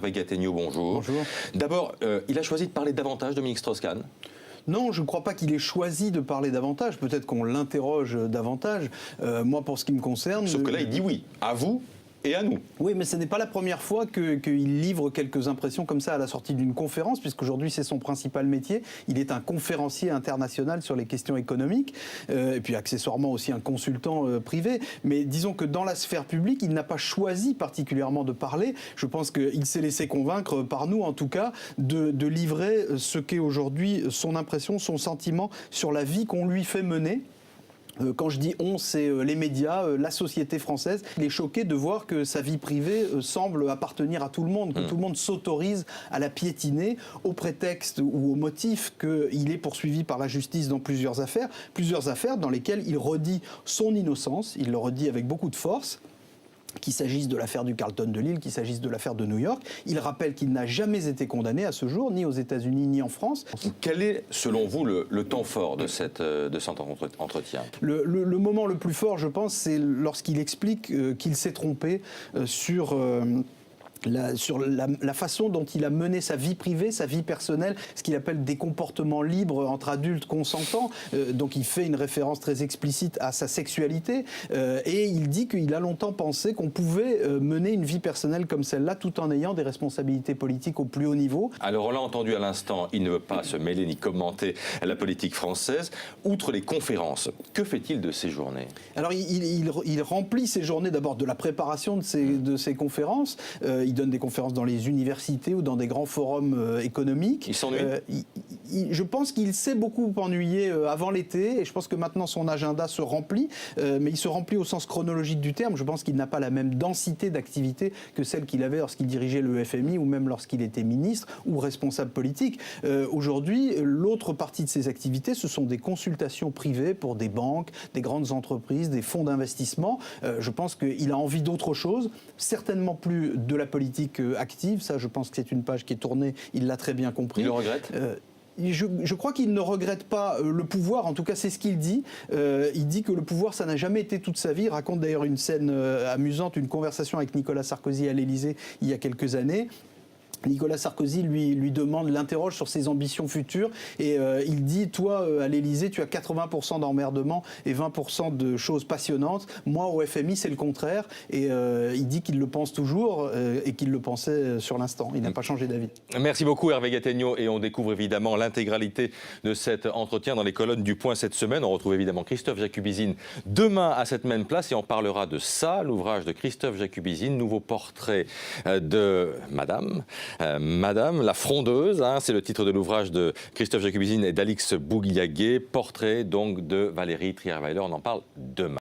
Hervé Gattegno, bonjour. Bonjour. D'abord, il a choisi de parler davantage, Dominique Strauss-Kahn. Non, je ne crois pas qu'il ait choisi de parler davantage. Peut-être qu'on l'interroge davantage. Moi, pour ce qui me concerne... Sauf que là, il dit oui, à vous et à nous. Oui, mais ce n'est pas la première fois qu'il livre quelques impressions comme ça à la sortie d'une conférence, puisqu'aujourd'hui c'est son principal métier. Il est un conférencier international sur les questions économiques, et puis accessoirement aussi un consultant privé. Mais disons que dans la sphère publique, il n'a pas choisi particulièrement de parler. Je pense qu'il s'est laissé convaincre, par nous en tout cas, de livrer ce qu'est aujourd'hui son impression, son sentiment sur la vie qu'on lui fait mener. Quand je dis on, c'est les médias, la société française. Il est choqué de voir que sa vie privée semble appartenir à tout le monde, que tout le monde s'autorise à la piétiner au prétexte ou au motif qu'il est poursuivi par la justice dans plusieurs affaires dans lesquelles il redit son innocence, il le redit avec beaucoup de force. Qu'il s'agisse de l'affaire du Carlton de Lille, qu'il s'agisse de l'affaire de New York. Il rappelle qu'il n'a jamais été condamné à ce jour, ni aux États-Unis, ni en France. Quel est, selon vous, le temps fort de cet entretien ? Le moment le plus fort, je pense, c'est lorsqu'il explique qu'il s'est trompé sur la façon dont il a mené sa vie privée, sa vie personnelle, ce qu'il appelle des comportements libres entre adultes consentants. Donc il fait une référence très explicite à sa sexualité. Et il dit qu'il a longtemps pensé qu'on pouvait mener une vie personnelle comme celle-là tout en ayant des responsabilités politiques au plus haut niveau. Alors on l'a entendu à l'instant, il ne veut pas se mêler ni commenter la politique française. Outre les conférences, que fait-il de ces journées ? Alors il remplit ses journées d'abord de la préparation de ses conférences. Il donne des conférences dans les universités ou dans des grands forums économiques. Il s'ennuie ? Je pense qu'il s'est beaucoup ennuyé avant l'été et je pense que maintenant son agenda se remplit, mais il se remplit au sens chronologique du terme. Je pense qu'il n'a pas la même densité d'activité que celle qu'il avait lorsqu'il dirigeait le FMI ou même lorsqu'il était ministre ou responsable politique. Aujourd'hui, l'autre partie de ses activités, ce sont des consultations privées pour des banques, des grandes entreprises, des fonds d'investissement. Je pense qu'il a envie d'autre chose, certainement plus de la politique active. Ça, je pense que c'est une page qui est tournée, il l'a très bien compris. Il le regrette ? Je crois qu'il ne regrette pas le pouvoir, en tout cas c'est ce qu'il dit. Il dit que le pouvoir, ça n'a jamais été toute sa vie. Il raconte d'ailleurs une scène amusante, une conversation avec Nicolas Sarkozy à l'Élysée il y a quelques années. Nicolas Sarkozy lui demande, l'interroge sur ses ambitions futures et il dit, toi à l'Élysée tu as 80% d'emmerdement et 20% de choses passionnantes, moi au FMI c'est le contraire, et il dit qu'il le pense toujours et qu'il le pensait sur l'instant, il n'a pas changé d'avis. Merci beaucoup Hervé Gattegno, et on découvre évidemment l'intégralité de cet entretien dans les colonnes du Point cette semaine. On retrouve évidemment Christophe Jacubizine demain à cette même place et on parlera de ça, l'ouvrage de Christophe Jacubizine, nouveau portrait de Madame la frondeuse, hein, c'est le titre de l'ouvrage de Christophe Jacubizine et d'Alix Bougliaguet, portrait donc de Valérie Trierweiler. On en parle demain.